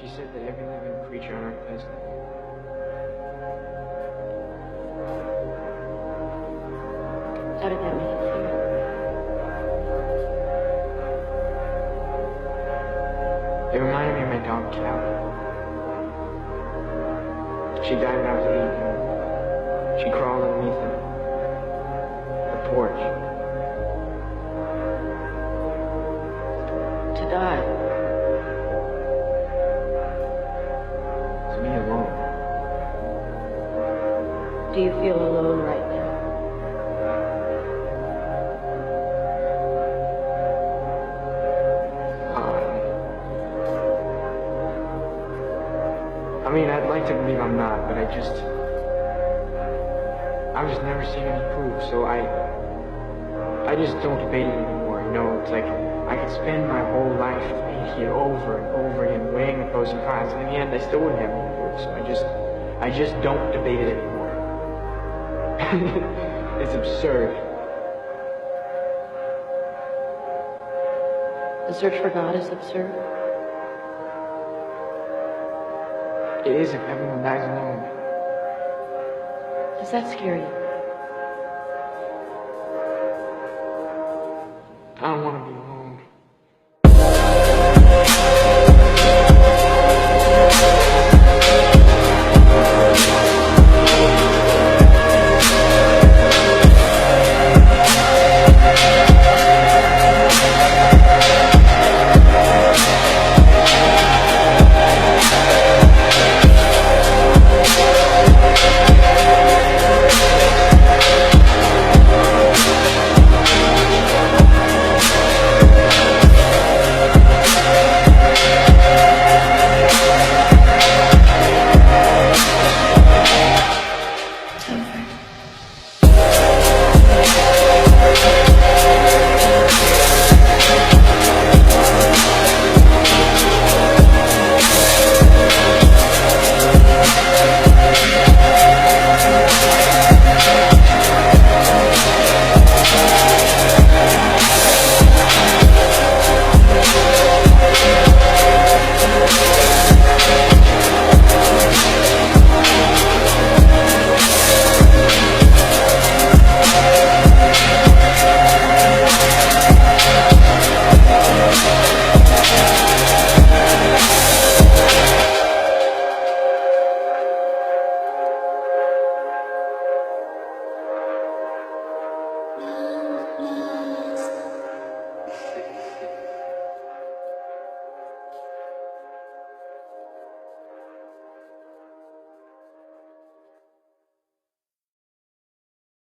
She said that every living creature on earth has that. How did that make you feel? It reminded me of my dog, Callie. She died when I was 8. She crawled underneath the porch. To die. To be alone. Do you feel alone right now? I mean, I'd like to believe I'm not, but I've just never seen any proof, so I just don't debate it anymore, you know? It's like, I could spend my whole life thinking it over and over again, weighing the pros and cons, and in the end, I still wouldn't have any proof, so I just don't debate it anymore. It's absurd. The search for God is absurd. It is if everyone dies alone. Does that scare you? I don't want to be alone.